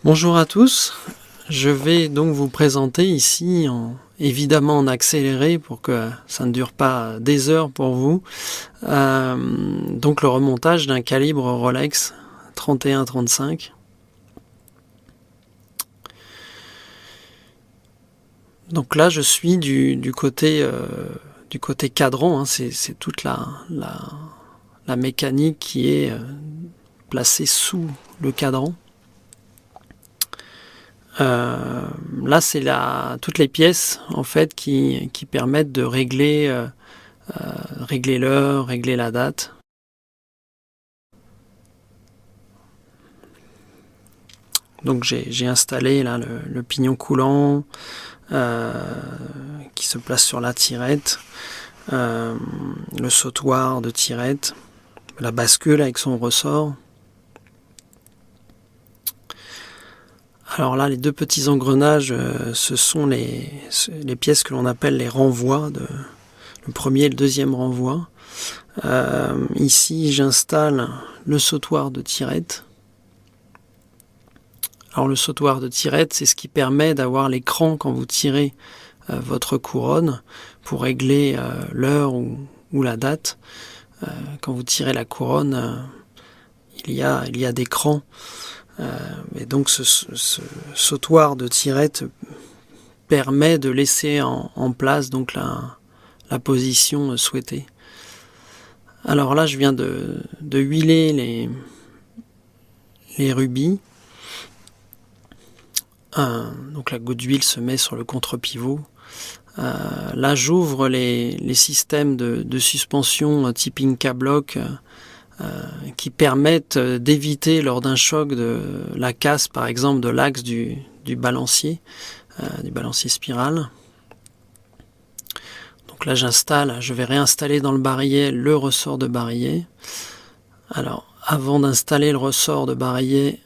Bonjour à tous, je vais donc vous présenter ici, évidemment en accéléré pour que ça ne dure pas des heures pour vous, donc le remontage d'un calibre Rolex 31-35. Donc là je suis du côté cadran, hein, c'est toute la mécanique qui est placée sous le cadran. Là c'est toutes les pièces en fait qui permettent de régler l'heure, régler la date. Donc j'ai installé là le pignon coulant qui se place sur la tirette, le sautoir de tirette, la bascule avec son ressort. Alors là, les deux petits engrenages, ce sont les pièces que l'on appelle les renvois, le premier et le deuxième renvoi. Ici, j'installe le sautoir de tirette. Alors le sautoir de tirette, c'est ce qui permet d'avoir l'écran quand vous tirez votre couronne pour régler l'heure ou la date. Quand vous tirez la couronne, il y a des crans. Et donc ce sautoir de tirette permet de laisser en place donc la position souhaitée. Alors là, je viens de huiler les rubis. Donc la goutte d'huile se met sur le contre-pivot. Là, j'ouvre les systèmes de suspension type Inca Block qui permettent d'éviter lors d'un choc de la casse, par exemple, de l'axe du balancier spirale. Donc là, je vais réinstaller dans le barillet le ressort de barillet. Alors, avant d'installer le ressort de barillet,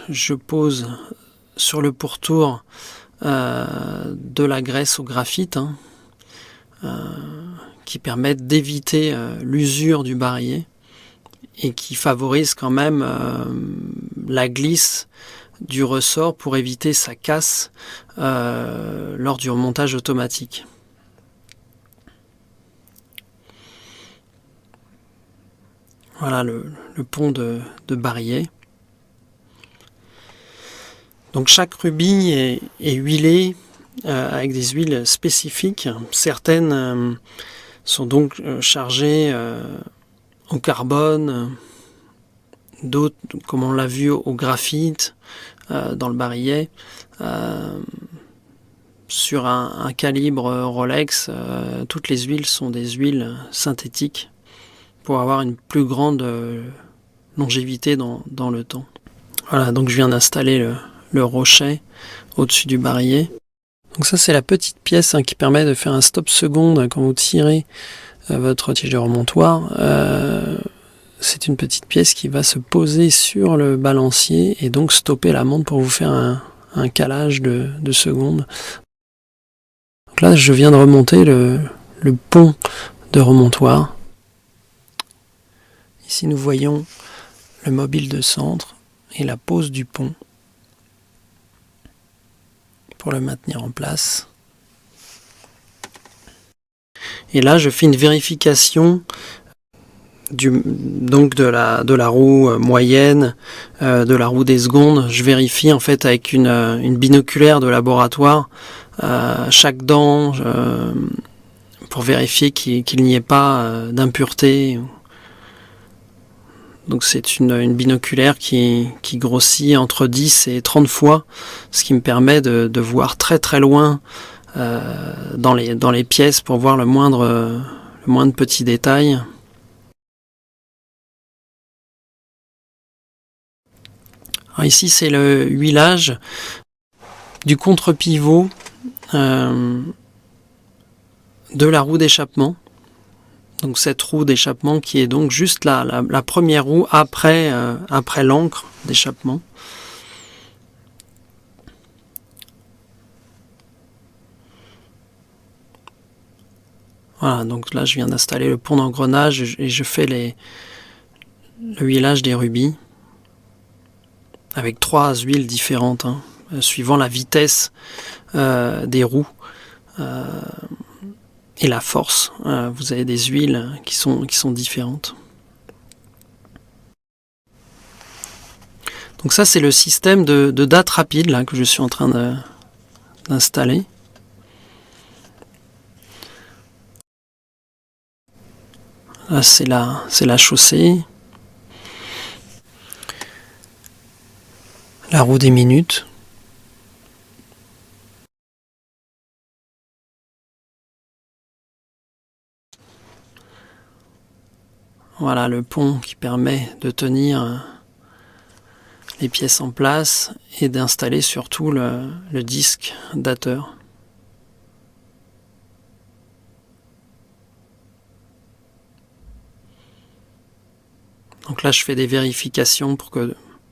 je pose sur le pourtour de la graisse au graphite qui permettent d'éviter l'usure du barillet et qui favorise quand même la glisse du ressort pour éviter sa casse lors du remontage automatique. Voilà le pont de barillet. Donc chaque rubis est huilé avec des huiles spécifiques. Certaines sont donc chargées au carbone, d'autres, comme on l'a vu, au graphite dans le barillet. Sur un calibre Rolex, toutes les huiles sont des huiles synthétiques pour avoir une plus grande longévité dans le temps. Voilà, donc je viens d'installer le rochet au-dessus du barillet. Donc ça, c'est la petite pièce qui permet de faire un stop seconde quand vous tirez votre tige de remontoir. C'est une petite pièce qui va se poser sur le balancier et donc stopper la montre pour vous faire un calage de seconde. Donc là, je viens de remonter le pont de remontoir. Ici, nous voyons le mobile de centre et la pose du pont pour le maintenir en place. Et là, je fais une vérification donc de la roue moyenne, de la roue des secondes. Je vérifie en fait avec une binoculaire de laboratoire chaque dent pour vérifier qu'il n'y ait pas d'impureté. Donc c'est une binoculaire qui grossit entre 10 et 30 fois, ce qui me permet de voir très très loin dans les pièces pour voir le moindre petit détail. Alors ici c'est le huilage du contre-pivot de la roue d'échappement. Donc cette roue d'échappement qui est donc juste la première roue après l'encre d'échappement. Voilà, donc là je viens d'installer le pont d'engrenage et je fais le huilage des rubis. avec 3 huiles différentes, hein, suivant la vitesse des roues et la force. Vous avez des huiles qui sont différentes. Donc ça, c'est le système de date rapide là, que je suis en train d'installer. Là, c'est la chaussée. La roue des minutes. Voilà le pont qui permet de tenir les pièces en place et d'installer surtout le disque dateur. Donc là, je fais des vérifications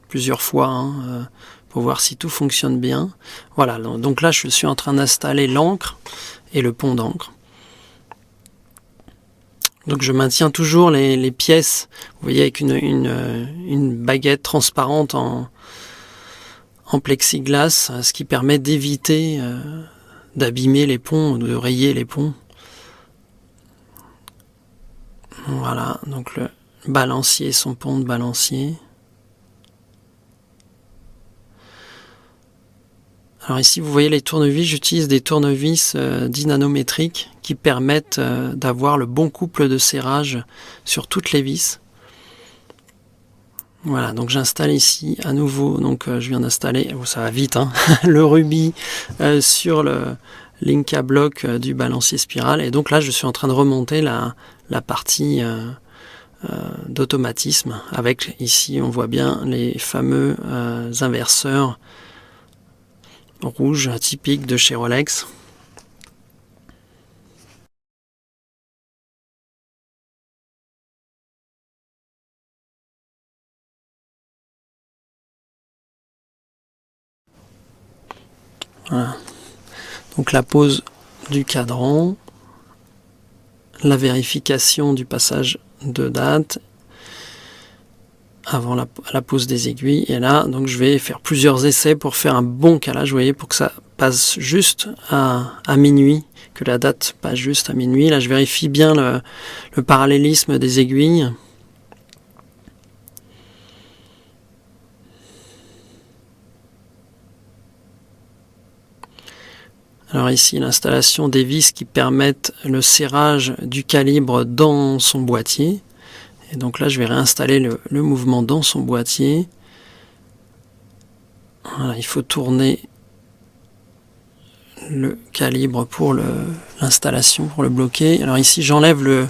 plusieurs fois, hein, pour voir si tout fonctionne bien. Voilà, donc là, je suis en train d'installer l'encre et le pont d'encre. Donc je maintiens toujours les pièces, vous voyez, avec une baguette transparente en plexiglas, ce qui permet d'éviter d'abîmer les ponts, de rayer les ponts. Voilà, donc le balancier, son pont de balancier. Alors ici, vous voyez les tournevis, j'utilise des tournevis dynanométriques qui permettent d'avoir le bon couple de serrage sur toutes les vis. Voilà, donc j'installe ici à nouveau, donc je viens d'installer, ça va vite, hein, le rubis sur le l'Inca block du balancier spirale. Et donc là, je suis en train de remonter la partie d'automatisme avec, ici, on voit bien les fameux inverseurs rouges typiques de chez Rolex. Voilà. Donc la pose du cadran, la vérification du passage de date avant la pose des aiguilles, et là donc je vais faire plusieurs essais pour faire un bon calage, vous voyez, pour que ça passe juste à minuit, que la date passe juste à minuit. Là je vérifie bien le parallélisme des aiguilles. Alors ici, l'installation des vis qui permettent le serrage du calibre dans son boîtier. Et donc là, je vais réinstaller le mouvement dans son boîtier. Voilà, il faut tourner le calibre pour l'installation, pour le bloquer. Alors ici, j'enlève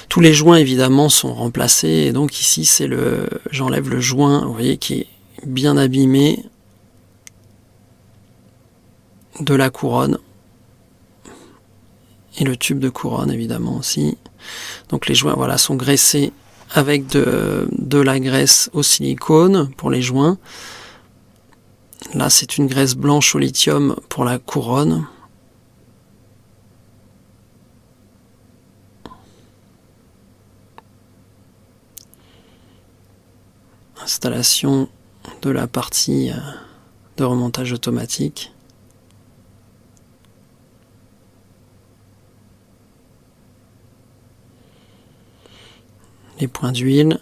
tous les joints, évidemment, sont remplacés. Et donc ici, j'enlève le joint, vous voyez, qui est bien abîmé, de la couronne et le tube de couronne évidemment aussi. Donc les joints, voilà, sont graissés avec de la graisse au silicone pour les joints. Là c'est une graisse blanche au lithium pour la couronne. Installation de la partie de remontage automatique. Les points d'huile.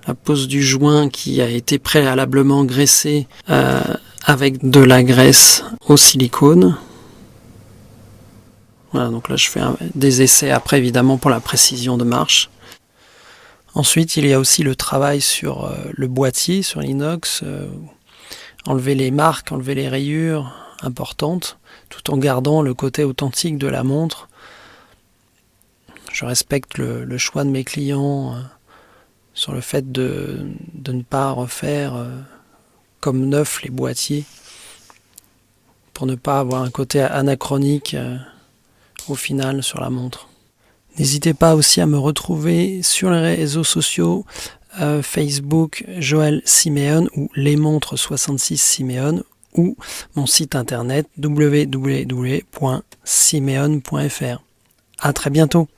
La pose du joint qui a été préalablement graissé avec de la graisse au silicone. Voilà, donc là je fais des essais après évidemment pour la précision de marche. Ensuite il y a aussi le travail sur le boîtier, sur l'inox, enlever les marques, enlever les rayures importantes, tout en gardant le côté authentique de la montre. Je respecte le choix de mes clients sur le fait de ne pas refaire comme neuf les boîtiers, pour ne pas avoir un côté anachronique au final sur la montre. N'hésitez pas aussi à me retrouver sur les réseaux sociaux, Facebook Joël Siméon ou Les Montres 66 Siméon, ou mon site internet www.simeon.fr. À très bientôt.